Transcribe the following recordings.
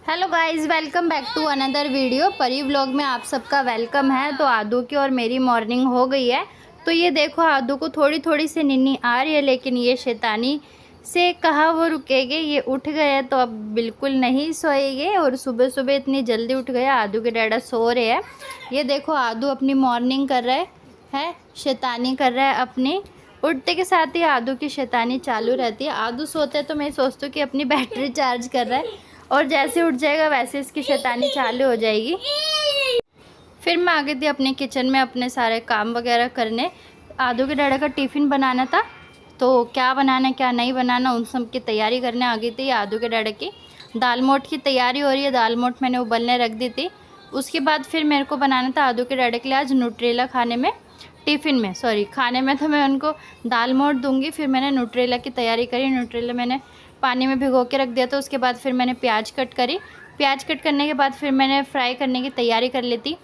Hello guys, welcome back to another video. Pari vlog में आप सबका वेलकम है। तो आदू की और मेरी मॉर्निंग हो गई है। तो ये देखो, आदू को थोड़ी थोड़ी सी नींद आ रही है, लेकिन ये शैतानी से कहाँ वो रुकेंगे। ये उठ गए तो अब बिल्कुल नहीं सोएंगे। और सुबह सुबह इतनी जल्दी उठ गए। आदू के डैडा सो रहे हैं। ये देखो, आदू अपनी मॉर्निंग कर रहे है, शैतानी कर रहा है अपनी। उठते के साथ ही आदू की शैतानी चालू रहती है। आदू सोते हैं तो मैं सोचती हूँ कि अपनी बैटरी चार्ज कर रहा है, और जैसे उठ जाएगा वैसे इसकी शैतानी चालू हो जाएगी। फिर मैं आ गई थी अपने किचन में अपने सारे काम वगैरह करने। आदू के डैडा का टिफ़िन बनाना था, तो क्या बनाना क्या नहीं बनाना उन सब की तैयारी करने आ गई थी। आदू के डैडा की दाल मोठ की तैयारी हो रही है। दाल मोठ मैंने उबलने रख दी थी। उसके बाद फिर मेरे को बनाना था आदू के डैडा के लिए आज न्यूट्रेला खाने में, टिफ़िन में सॉरी खाने में तो मैं उनको दाल मोठ दूंगी। फिर मैंने न्यूट्रेला की तैयारी करी। न्यूट्रेला मैंने पानी में भिगो के रख दिया था। उसके बाद फिर मैंने प्याज कट करी। प्याज कट करने के बाद फिर मैंने फ्राई करने की तैयारी कर ली थी,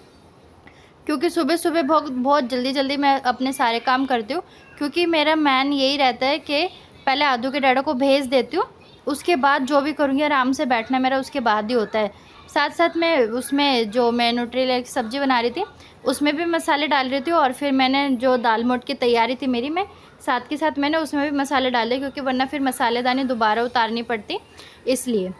क्योंकि सुबह सुबह बहुत जल्दी जल्दी मैं अपने सारे काम करती हूँ। क्योंकि मेरा मैन यही रहता है कि पहले आदू के डैडा को भेज देती हूँ, उसके बाद जो भी करूँगी आराम से बैठना मेरा उसके बाद ही होता है। साथ साथ मैं उसमें जो मैं न्यूट्रेला की सब्ज़ी बना रही थी उसमें भी मसाले डाल रही थी। और फिर मैंने जो दाल मोठ की तैयारी थी मेरी, मैं साथ के साथ मैंने उसमें भी मसाले डाले, क्योंकि वरना फिर मसालेदानी दोबारा उतारनी पड़ती इसलिए।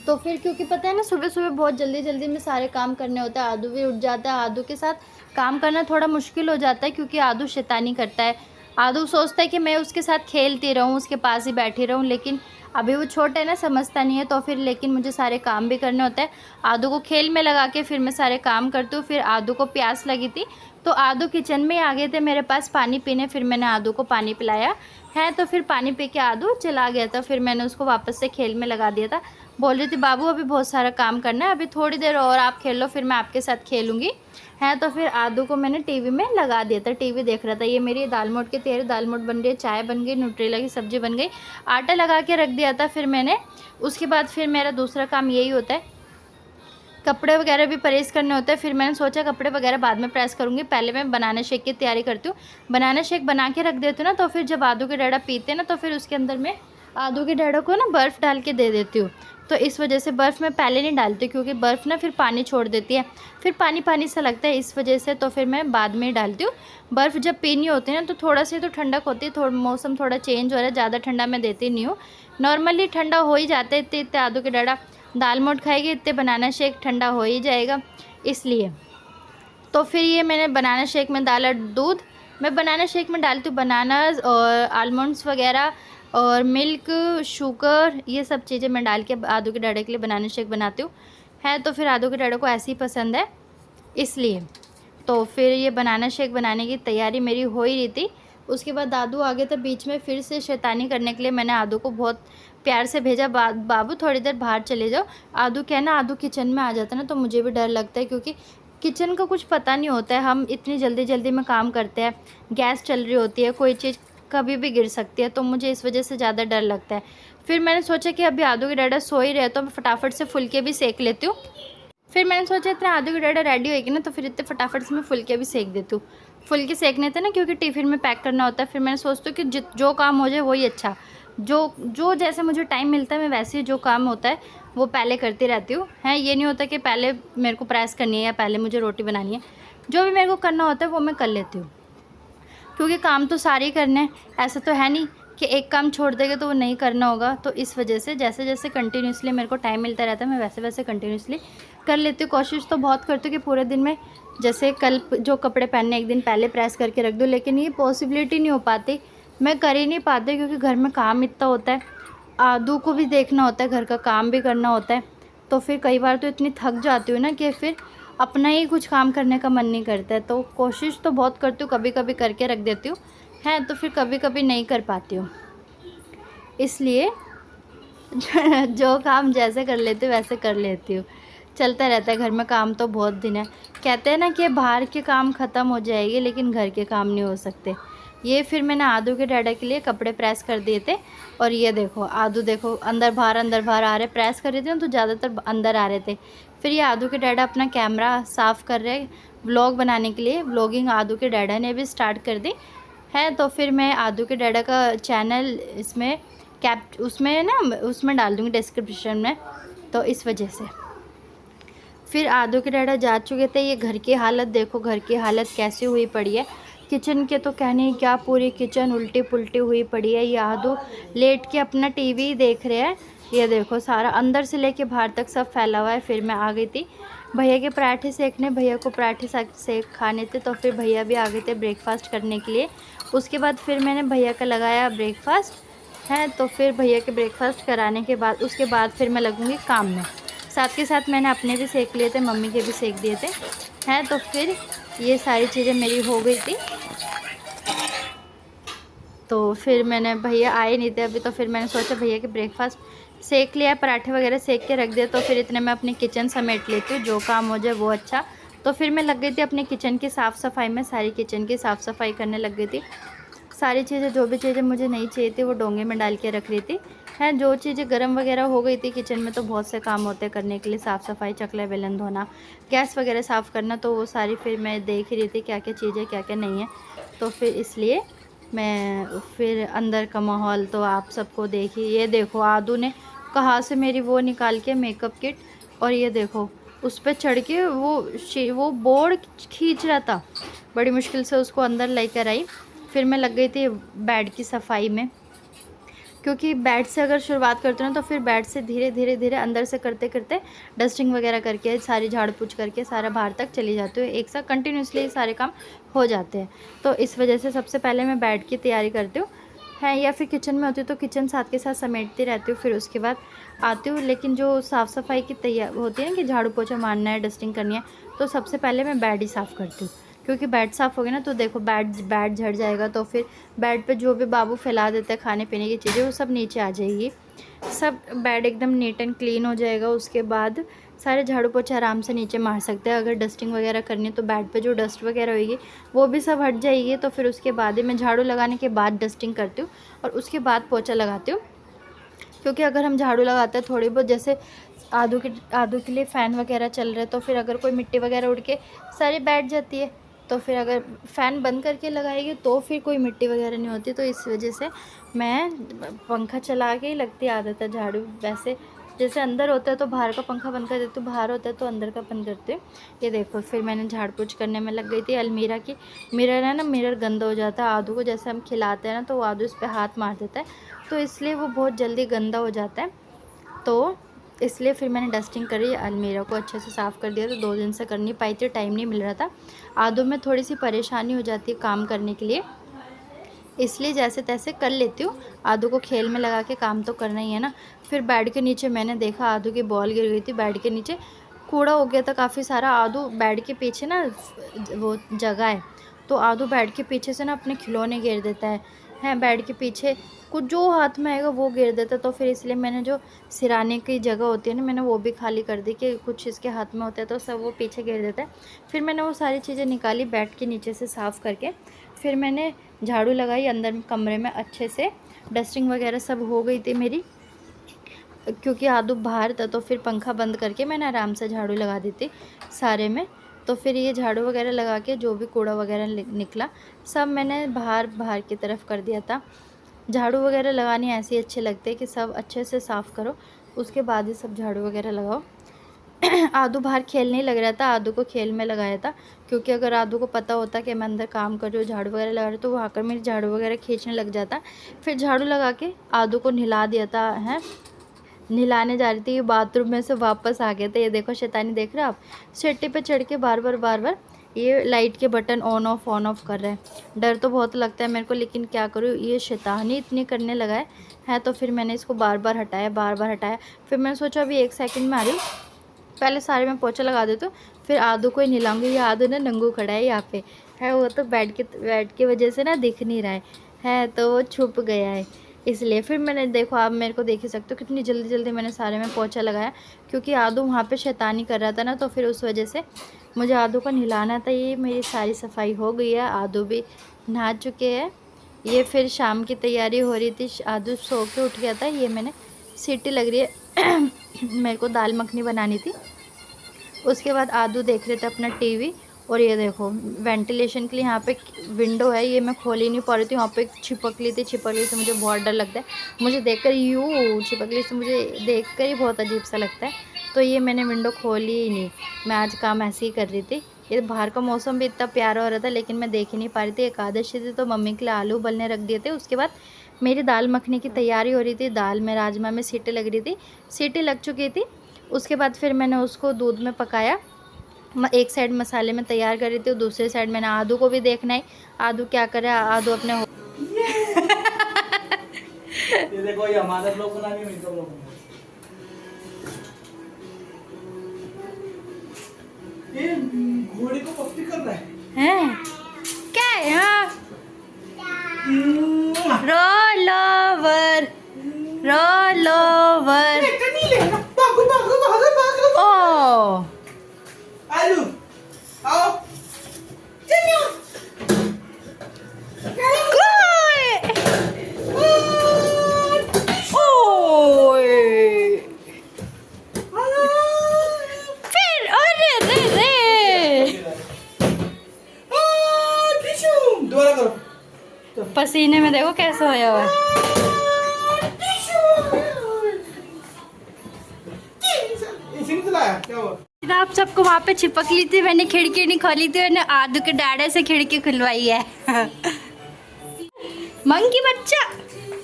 तो फिर क्योंकि पता है ना, सुबह सुबह बहुत जल्दी जल्दी में सारे काम करने होते हैं। आदू भी उठ जाता है। आदू के साथ काम करना थोड़ा मुश्किल हो जाता है, क्योंकि आदू शैतानी करता है। आदू सोचता है कि मैं उसके साथ खेलती रहूँ, उसके पास ही बैठी रहूँ, लेकिन अभी वो छोटा है ना, समझता नहीं है। तो फिर लेकिन मुझे सारे काम भी करने होते हैं। आदू को खेल में लगा के फिर मैं सारे काम करती हूँ। फिर आदू को प्यास लगी थी तो आदू किचन में आ गए थे मेरे पास पानी पीने। फिर मैंने आदू को पानी पिलाया है, तो फिर पानी पी के आदू चला गया था। फिर मैंने उसको वापस से खेल में लगा दिया था। बोल रही थी, बाबू अभी बहुत सारा काम करना है, अभी थोड़ी देर और आप खेल लो, फिर मैं आपके साथ खेलूँगी। है तो फिर आदू को मैंने टीवी में लगा दिया था, टीवी देख रहा था। ये मेरी दाल मोठ की तैयारी, दाल मोठ बन रही है, चाय बन गई, न्यूट्रेला की सब्ज़ी बन गई, आटा लगा के रख दिया था। फिर मैंने उसके बाद फिर मेरा दूसरा काम यही होता है, कपड़े वगैरह भी प्रेस करने होते हैं। फिर मैंने सोचा कपड़े वगैरह बाद में प्रेस करूँगी, पहले मैं बनाना शेक की तैयारी करती हूँ। बनाना शेक बना के रख देती हूँ ना, तो फिर जब आदू के डैडा पीते हैं ना, तो फिर उसके अंदर मैं आदू के डैडा को ना बर्फ़ डाल के दे देती हूँ। तो इस वजह से बर्फ़ मैं पहले नहीं डालती, क्योंकि बर्फ़ ना फिर पानी छोड़ देती है, फिर पानी पानी सा लगता है, इस वजह से तो फिर मैं बाद में ही डालती हूँ। बर्फ़ जब पीनी होती है ना, तो थोड़ा सी तो ठंडक होती है, थोड़ा मौसम थोड़ा चेंज हो रहा है, ज़्यादा ठंडा मैं देती नहीं हूँ। नॉर्मली ठंडा हो ही जाता है, इतने इतने आदू के डैडा दाल मोठ खाएगी, इतने बनाना शेक ठंडा हो ही जाएगा इसलिए। तो फिर ये मैंने बनाना शेक में डाला दूध। मैं बनाना शेक में डालती हूँ बनानास और आलमंड्स वगैरह और मिल्क, शुगर, ये सब चीज़ें मैं डाल के आदू के डैडा के लिए बनाना शेक बनाती हूँ। है तो फिर आदू के डैडा को ऐसे ही पसंद है इसलिए। तो फिर ये बनाना शेक बनाने की तैयारी मेरी हो ही रही थी। उसके बाद दादू आ गए थे बीच में फिर से शैतानी करने के लिए। मैंने आदू को बहुत प्यार से भेजा, बाबू थोड़ी देर बाहर चले जाओ। आदू क्या है ना, आदू किचन में आ जाता है ना, तो मुझे भी डर लगता है, क्योंकि किचन का कुछ पता नहीं होता है। हम इतनी जल्दी जल्दी में काम करते हैं, गैस चल रही होती है, कोई चीज़ कभी भी गिर सकती है, तो मुझे इस वजह से ज़्यादा डर लगता है। फिर मैंने सोचा कि अभी आदू के डैडा सो ही रहे, तो मैं फटाफट से फुलके भी सेक लेती हूँ। फिर मैंने सोचा इतना आदू की डैडा रेडी होएगी ना, तो फिर इतने फटाफट से मैं फुलके भी सेक देती हूँ। फुलके सेकने थे ना, क्योंकि टिफ़िन में पैक करना होता है। फिर मैंने सोचती हूँ कि जो काम हो जाए वही अच्छा। जो जो जैसे मुझे टाइम मिलता है, मैं वैसे ही जो काम होता है वो पहले करती रहती हूँ। है ये नहीं होता कि पहले मेरे को प्रेस करनी है या पहले मुझे रोटी बनानी है। जो भी मेरे को करना होता है वो मैं कर लेती हूँ, क्योंकि काम तो सारे ही करने हैं। ऐसा तो है नहीं कि एक काम छोड़ देंगे तो वो नहीं करना होगा। तो इस वजह से जैसे जैसे कंटिन्यूसली मेरे को टाइम मिलता रहता है, मैं वैसे वैसे कंटिन्यूसली कर लेती हूँ। कोशिश तो बहुत करती हूँ कि पूरे दिन में जैसे कल जो कपड़े पहनने एक दिन पहले प्रेस करके रख दूँ, लेकिन ये पॉसिबिलिटी नहीं हो पाती, मैं कर ही नहीं पाती, क्योंकि घर में काम इतना होता है, आदू को भी देखना होता है, घर का काम भी करना होता है। तो फिर कई बार तो इतनी थक जाती हूँ ना कि फिर अपना ही कुछ काम करने का मन नहीं करता है। तो कोशिश तो बहुत करती हूँ, कभी कभी करके रख देती हूँ, है तो फिर कभी कभी नहीं कर पाती हूँ, इसलिए जो काम जैसे कर लेती हूँ वैसे कर लेती हूँ। चलता रहता है घर में काम तो बहुत दिन है। कहते हैं ना कि बाहर के काम ख़त्म हो जाएंगे, लेकिन घर के काम नहीं हो सकते। ये फिर मैंने आदू के डैडा के लिए कपड़े प्रेस कर दिए थे। और ये देखो आदू, देखो अंदर बाहर आ रहे, प्रेस कर रहे थे ना, तो ज़्यादातर अंदर आ रहे थे। फिर ये आदू के डैडा अपना कैमरा साफ़ कर रहे व्लॉग बनाने के लिए। व्लॉगिंग आदू के डैडा ने भी स्टार्ट कर दी है। तो फिर मैं आदू के डैडा का चैनल इसमें उसमें डाल दूँगी डिस्क्रिप्शन में। तो इस वजह से फिर आदू के डैडा जा चुके थे। ये घर की हालत देखो, घर की हालत कैसी हुई पड़ी है। किचन के तो कहने क्या, पूरी किचन उल्टी पुल्टी हुई पड़ी है। ये आदू लेट के अपना टीवी देख रहे हैं। ये देखो सारा अंदर से लेके बाहर तक सब फैला हुआ है। फिर मैं आ गई थी भैया के पराठे सेकने, भैया को पराठे सेक खाने थे, तो फिर भैया भी आ गए थे ब्रेकफास्ट करने के लिए। उसके बाद फिर मैंने भैया का लगाया ब्रेकफास्ट है। तो फिर भैया के ब्रेकफास्ट कराने के बाद उसके बाद फिर मैं लगूँगी काम में। साथ के साथ मैंने अपने भी सेक लिए थे, मम्मी के भी सेक दिए थे हैं। तो फिर ये सारी चीज़ें मेरी हो गई थी। तो फिर मैंने, भैया आए नहीं थे अभी, तो फिर मैंने सोचा भैया के ब्रेकफास्ट सेक लिया, पराठे वगैरह सेक के रख दिया। तो फिर इतने में अपनी किचन समेट लेती हूँ, जो काम हो जाए वो अच्छा। तो फिर मैं लग गई थी अपनी किचन की साफ़ सफाई में, सारी किचन की साफ़ सफाई करने लग गई थी। सारी चीज़ें, जो भी चीज़ें मुझे नहीं चाहिए थी वो डोंगे में डाल के रख रही थी है। जो चीज़ें गर्म वगैरह हो गई थी किचन में, तो बहुत से काम होते करने के लिए, साफ़ सफाई, चकला बेलन धोना, गैस वगैरह साफ़ करना, तो वो सारी फिर मैं देख रही थी क्या क्या चीज़ें क्या क्या नहीं है। तो फिर इसलिए मैं फिर अंदर का माहौल तो आप सबको देखी। ये देखो आदू ने कहाँ से मेरी वो निकाल के मेकअप किट, और ये देखो उस पर चढ़ के वो बोर्ड खींच रहा था। बड़ी मुश्किल से उसको अंदर लेकर आई। फिर मैं लग गई थी बेड की सफाई में, क्योंकि बेड से अगर शुरुआत करते हो ना, तो फिर बेड से धीरे धीरे धीरे अंदर से करते करते डस्टिंग वगैरह करके, सारी झाड़ पूछ करके सारा बाहर तक चली जाती हूँ। एक साथ कंटिन्यूसली सारे काम हो जाते हैं। तो इस वजह से सबसे पहले मैं बेड की तैयारी करती हूँ है, या फिर किचन में होती हूँ तो किचन साथ के साथ समेटती रहती हूँ। फिर उसके बाद आती हूँ। लेकिन जो साफ़ सफाई की तैयार होती है ना, कि झाड़ू पोछा मारना है, डस्टिंग करनी है, तो सबसे पहले मैं बेड ही साफ़ करती हूँ। क्योंकि बेड साफ़ हो गया ना, तो देखो बेड झड़ जाएगा, तो फिर बेड पे जो भी बाबू फैला देता है खाने पीने की चीज़ें, वो सब नीचे आ जाएगी। सब बेड एकदम नीट एंड क्लीन हो जाएगा। उसके बाद सारे झाड़ू पोछे आराम से नीचे मार सकते हैं। अगर डस्टिंग वगैरह करनी है तो बेड पे जो डस्ट वगैरह होगी वो भी सब हट जाएगी। तो फिर उसके बाद ही मैं झाड़ू लगाने के बाद डस्टिंग करती हूँ, और उसके बाद पोछा लगाती हूँ। क्योंकि अगर हम झाड़ू लगाते हैं थोड़ी बहुत, जैसे आदू के लिए फ़ैन वगैरह चल रहे हैं, तो फिर अगर कोई मिट्टी वगैरह उड़ के सारी बैठ जाती है, तो फिर अगर फ़ैन बंद करके लगाएगी तो फिर कोई मिट्टी वगैरह नहीं होती। तो इस वजह से मैं पंखा चला के ही लगती आदत है झाड़ू। वैसे जैसे अंदर होता है तो बाहर का पंखा बंद कर देती हूँ, बाहर होता है तो अंदर का बंद करती हूँ। ये देखो फिर मैंने झाड़ पोछ करने में लग गई थी। अलमीरा की मिरर है ना, मिरर गंदा हो जाता है। आदू को जैसे हम खिलाते हैं ना, तो वो आदू इस पर हाथ मार देता है, तो इसलिए वो बहुत जल्दी गंदा हो जाता है। तो इसलिए फिर मैंने डस्टिंग करी, अलमीरा को अच्छे से साफ़ कर दिया। तो 2 दिन से कर नहीं पाई थी, टाइम नहीं मिल रहा था। आदू में थोड़ी सी परेशानी हो जाती है काम करने के लिए, इसलिए जैसे तैसे कर लेती हूँ। आदू को खेल में लगा के काम तो करना ही है ना। फिर बेड के नीचे मैंने देखा आदू की बॉल गिर गई थी। बेड के नीचे कूड़ा हो गया था काफ़ी सारा। आदू बेड के पीछे ना वो जगह है, तो आदू बेड के पीछे से ना अपने खिलौने गिर देता है बेड के पीछे कुछ जो हाथ में आएगा वो गिर देता। तो फिर इसलिए मैंने जो सिराने की जगह होती है ना, मैंने वो भी खाली कर दी कि कुछ इसके हाथ में होता है तो सब वो पीछे गिर देता है। फिर मैंने वो सारी चीज़ें निकाली बेड के नीचे से साफ़ करके। फिर मैंने झाड़ू लगाई अंदर कमरे में, अच्छे से डस्टिंग वगैरह सब हो गई थी मेरी। क्योंकि आदू बाहर था तो फिर पंखा बंद करके मैंने आराम से झाड़ू लगा दी थी सारे में। तो फिर ये झाड़ू वगैरह लगा के जो भी कूड़ा वगैरह निकला सब मैंने बाहर की तरफ कर दिया था। झाड़ू वगैरह लगानी ऐसे ही अच्छे लगते हैं कि सब अच्छे से साफ़ करो, उसके बाद ही सब झाड़ू वगैरह लगाओ। आदू बाहर खेलने लग रहा था, आदू को खेल में लगाया था। क्योंकि अगर आदू को पता होता कि मैं अंदर काम कर रही हूँ, झाड़ू वगैरह लगा रही हूँ, तो वो आकर मेरी झाड़ू वगैरह खींचने लग जाता। फिर झाड़ू लगा के आदू को नहला दिया था है, नहलाने जा रही थी, बाथरूम में से वापस आ गया था। ये देखो शैतानी देख रहे हो आप, सीढ़ी पे चढ़ के बार बार ये लाइट के बटन ऑन ऑफ कर रहे हैं। डर तो बहुत लगता है मेरे को, लेकिन क्या करूँ, ये शैतानी इतनी करने लगा है। तो फिर मैंने इसको बार बार हटाया। फिर मैंने सोचा अभी 1 सेकंड में आ रही हूँ, पहले सारे में पोछा लगा देती हूँ, फिर आदू को ही नहलाऊंगी। ये आदू ना नंगू खड़ा है यहाँ पे है, वो तो बेड की वजह से ना दिख नहीं रहा है तो वो छुप गया है इसलिए। फिर मैंने देखो, आप मेरे को देख ही सकते हो कितनी जल्दी मैंने सारे में पोछा लगाया, क्योंकि आदू वहाँ पे शैतानी कर रहा था ना, तो फिर उस वजह से मुझे आदू को नहलाना था। ये मेरी सारी सफाई हो गई है, आदू भी नहा चुके हैं। ये फिर शाम की तैयारी हो रही थी, आदू सो के उठ गया था। ये मैंने सीटी लग रही है मेरे को दाल मखनी बनानी थी। उसके बाद आदू देख रहे थे अपना टीवी, और ये देखो वेंटिलेशन के लिए यहाँ पे विंडो है, ये मैं खोल ही नहीं पा रही थी, वहाँ पे छिपकली से मुझे बहुत डर लगता है। मुझे देखकर यूँ छिपकली से मुझे देखकर ही बहुत अजीब सा लगता है, तो ये मैंने विंडो खोली ही नहीं। मैं आज काम ऐसे ही कर रही थी। ये बाहर का मौसम भी इतना प्यारा हो रहा था, लेकिन मैं देख ही नहीं पा रही थी। एकादशी थी तो मम्मी के लिए आलू उबलने रख दिए थे। उसके बाद मेरी दाल मखनी की तैयारी हो रही थी। दाल में राजमा में सीटी लग रही थी, सीटी लग चुकी थी। उसके बाद फिर मैंने उसको दूध में पकाया। एक साइड मसाले में तैयार कर रही थी, दूसरे साइड मैंने आदू को भी देखना है। आदू क्या करे, आदू अपने ये देखो, ये हमारे लोग बना नहीं, मिलकर लोग ये घोड़े को पप्पी कर रहा है। क्या है यहाँ? Roll over, roll over. ओ आलू आओ, फिर अरे रे रे, दोबारा करो। पसीने में देखो कैसा होया हुआ है। क्या हुआ? आप सबको वहाँ पे चिपक ली थी, मैंने खिड़की नहीं खोली थी, मैंने आदू के डाड़े से खिड़की खुलवाई है। मंकी बच्चा,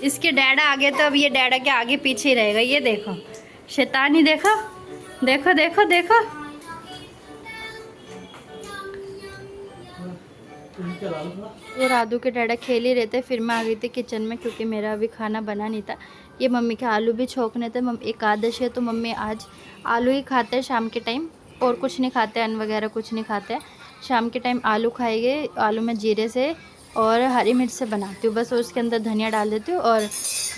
इसके डैडा आगे तो अब ये डैडा के आगे पीछे ही रहेगा। ये देखो शैतानी, देखो देखो देखो देखो। और आदू के डैडा खेल ही रहते। फिर मैं आ गई थी किचन में, क्योंकि मेरा अभी खाना बना नहीं था। ये मम्मी के आलू भी छोकने थे। एकादशी है तो मम्मी आज आलू ही खाते हैं शाम के टाइम, और कुछ नहीं खाते, अन्न वगैरह कुछ नहीं खाते हैं। शाम के टाइम आलू खाएंगे। आलू में जीरे से और हरी मिर्च से बनाती हूँ बस, उसके अंदर धनिया डाल देती हूँ, और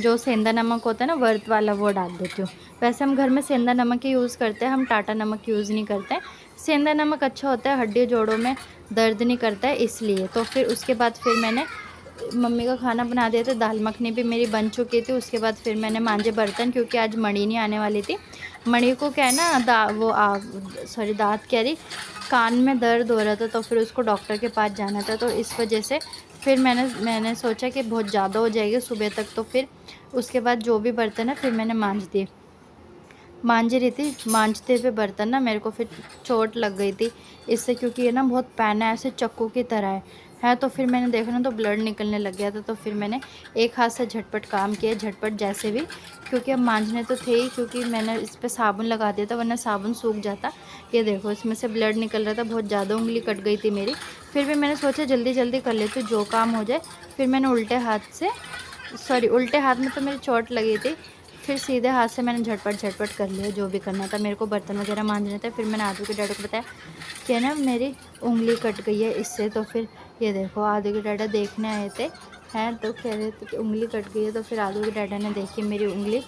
जो सेंधा नमक होता है ना वर्त वाला, वो डाल देती हूँ। वैसे हम घर में सेंधा नमक ही यूज़ करते हैं, हम टाटा नमक यूज़ नहीं करते हैं। सेंधा नमक अच्छा होता है, हड्डी जोड़ों में दर्द नहीं करता है, इसलिए। तो फिर उसके बाद फिर मैंने मम्मी का खाना बना दिया था। दाल मखनी भी मेरी बन चुकी थी। उसके बाद फिर मैंने मांजे बर्तन, क्योंकि आज मणि नहीं आने वाली थी। मणि को क्या है ना, दांत कह रही, कान में दर्द हो रहा था, तो फिर उसको डॉक्टर के पास जाना था। तो इस वजह से फिर मैंने सोचा कि बहुत ज़्यादा हो जाएगी सुबह तक, तो फिर उसके बाद जो भी बर्तन है फिर मैंने मांज रही थी। मांजते हुए बर्तन ना मेरे को फिर चोट लग गई थी इससे, क्योंकि ये ना बहुत पैना ऐसे चक्कू की तरह है। तो फिर मैंने देखा ना तो ब्लड निकलने लग गया था। तो फिर मैंने एक हाथ से झटपट काम किया, झटपट जैसे भी, क्योंकि अब मांजने तो थे ही, क्योंकि मैंने इस पर साबुन लगा दिया था, वरना साबुन सूख जाता। ये देखो इसमें से ब्लड निकल रहा था, बहुत ज़्यादा उंगली कट गई थी मेरी। फिर भी मैंने सोचा जल्दी जल्दी कर लेती हूँ, जो काम हो जाए। फिर मैंने उल्टे हाथ में तो मेरी चोट लगी थी, फिर सीधे हाथ से मैंने झटपट कर लिया जो भी करना था। मेरे को बर्तन वगैरह मांजने थे। फिर मैंने आदू के डैडा को बताया कि ना मेरी उंगली कट गई है इससे। तो फिर ये देखो आदू के डैडा देखने आए थे, हैं, तो कह रहे थे कि उंगली कट गई है। तो फिर आदू के डैडा ने देखी मेरी उंगली,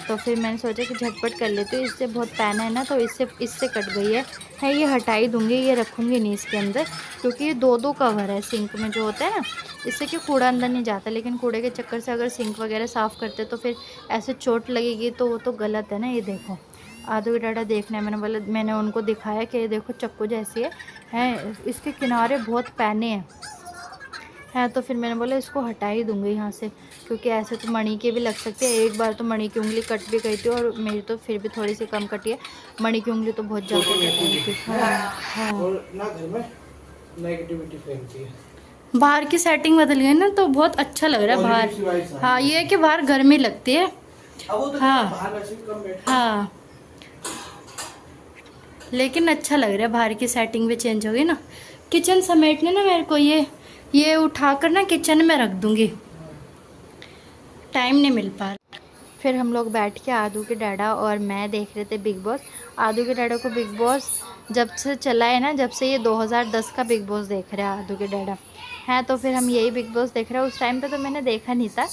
तो फिर मैंने सोचा कि झटपट कर लेती हूँ, इससे बहुत पैन है ना, तो इससे कट गई है। ये हटाई दूँगी, ये रखूँगी नहीं इसके अंदर, क्योंकि ये दो कवर है सिंक में जो होता है ना, इससे कि कूड़ा अंदर नहीं जाता। लेकिन कूड़े के चक्कर से अगर सिंक वगैरह साफ़ करते तो फिर ऐसे चोट लगेगी, तो वो तो गलत है ना। ये देखो आदू के डैडा देखना है, मैंने उनको दिखाया कि ये देखो चक्कू जैसी है, इसके किनारे बहुत पैने हैं। तो फिर मैंने बोला इसको हटा ही दूँगी यहाँ से, क्योंकि ऐसे तो मणि के भी लग सकते हैं। एक बार तो मणि की उंगली कट भी गई थी, और मेरी तो फिर भी थोड़ी सी कम कटी है। मणि की उंगली तो बहुत ज़्यादा कट गई थी। हाँ। और ना घर में नेगेटिविटी फैलती है। बाहर की सेटिंग बदल गई ना, तो बहुत अच्छा लग रहा है बाहर। हाँ, ये है कि बाहर गर्मी लगती है। हाँ, लेकिन अच्छा लग रहा है, बाहर की सेटिंग भी चेंज हो गई ना। किचन समेटने ना मेरे को ये उठाकर ना किचन में रख दूँगी, टाइम नहीं मिल पा रहा। फिर हम लोग बैठ के आदू के डैडा और मैं देख रहे थे बिग बॉस। आदू के डैडा को बिग बॉस जब से चला है ना, जब से ये 2010 का बिग बॉस देख रहे हैं आदू के डैडा हैं, तो फिर हम यही बिग बॉस देख रहे हैं। उस टाइम पे तो मैंने देखा नहीं था,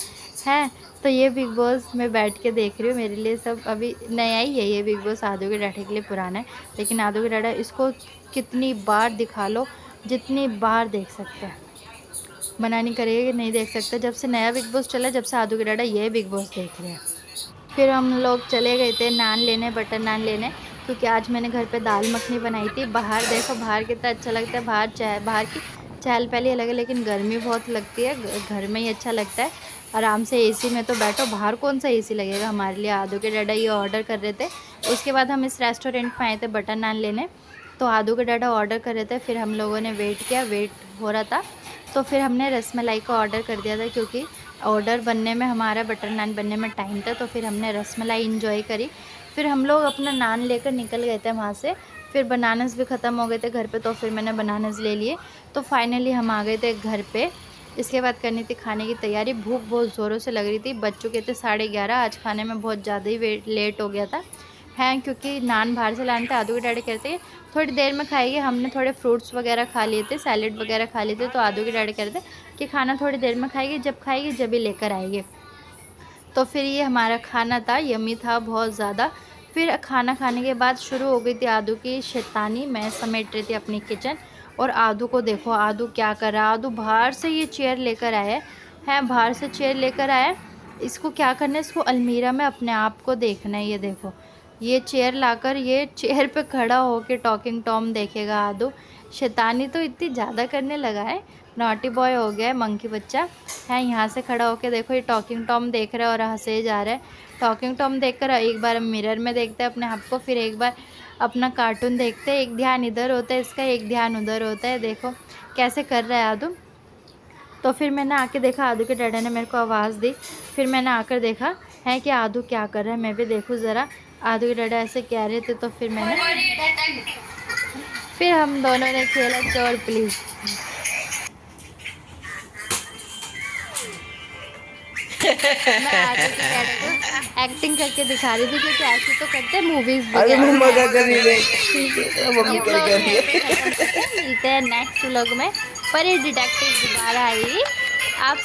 है तो ये बिग बॉस मैं बैठ के देख रही हूँ। मेरे लिए सब अभी नया ही है ये बिग बॉस, आदू के डैडा के लिए पुराना है। लेकिन आदू के डैडा इसको कितनी बार दिखा लो, जितनी बार देख सकते हैं, मना नहीं करेगा कि नहीं देख सकते। जब से नया बिग बॉस चला, जब से आदू के डैडा ये बिग बॉस देख रहे हैं। फिर हम लोग चले गए थे नान लेने, बटर नान लेने। क्योंकि आज मैंने घर पे दाल मखनी बनाई थी। बाहर देखो, बाहर कितना अच्छा लगता है, बाहर की चहल पहले अलग है, लेकिन गर्मी बहुत लगती है। घर में ही अच्छा लगता है, आराम से एसी में तो बैठो, बाहर कौन सा एसी लगेगा हमारे लिए। आदू के डाडा ये ऑर्डर कर रहे थे। उसके बाद हम इस रेस्टोरेंट में आए थे बटर नान लेने, तो आदू के डाडा ऑर्डर कर रहे थे। फिर हम लोगों ने वेट किया, वेट हो रहा था, तो फिर हमने रसमलाई का ऑर्डर कर दिया था, क्योंकि ऑर्डर बनने में हमारा बटर नान बनने में टाइम था। तो फिर हमने रसमलाई इंजॉय करी। फिर हम लोग अपना नान लेकर निकल गए थे वहाँ से। फिर बनानास भी ख़त्म हो गए थे घर पे, तो फिर मैंने बनानास ले लिए। तो फाइनली हम आ गए थे घर पे। इसके बाद करनी थी खाने की तैयारी। भूख बहुत ज़ोरों से लग रही थी, बज चुके थे 11:30। आज खाने में बहुत ज़्यादा ही लेट हो गया था हैं, क्योंकि नान बाहर से लाने थे। आदू के डैडी कहते हैं थोड़ी देर में खाएंगे। हमने थोड़े फ्रूट्स वगैरह खा लिए थे, सैलेड वगैरह खा लिए थे। तो आदू के डैडी कहते कि खाना थोड़ी देर में खाएगी, जब खाएगी जब ही लेकर आएंगे। तो फिर ये हमारा खाना था, यमी था बहुत ज़्यादा। फिर खाना खाने के बाद शुरू हो गई थी आदू की शैतानी। मैं समेट रही थी अपनी किचन, और आदू को देखो, आदू क्या कर रहा है। आदू बाहर से ये चेयर लेकर आया है, बाहर से चेयर लेकर आया। इसको क्या करना है, इसको अलमीरा में अपने आप को देखना है। ये देखो, ये चेयर लाकर ये चेयर पे खड़ा होकर टॉकिंग टॉम देखेगा आदू। शैतानी तो इतनी ज़्यादा करने लगा है, नॉटी बॉय हो गया है, मंकी बच्चा है। यहाँ से खड़ा होके देखो, ये टॉकिंग टॉम देख रहा है और हंसे जा रहा है। टॉकिंग टॉम देखकर एक बार मिरर में देखता है अपने आप को, फिर एक बार अपना कार्टून देखते हैं। एक ध्यान इधर होता है इसका, एक ध्यान उधर होता है। देखो कैसे कर रहा है आदू। तो फिर मैंने आके देखा, आदू के डैडा ने मेरे को आवाज़ दी। फिर मैंने आकर देखा है कि आदू क्या कर रहा है, मैं भी देखूँ ज़रा। आदू के डैडा ऐसे कह रहे थे, तो फिर हम दोनों ने खेला चोर पुलिस। मैं आदू के डैडा को एक्टिंग करके दिखा रही थी, क्योंकि ऐसे तो करते मूवीज़ भी। अरे मम्मा क्या कर रही है? ये व्लॉग यहीं पे खत्म करते हैं, मिलते हैं नेक्स्ट व्लॉग में। परी डिटेक्टिव दोबारा आएगी। आप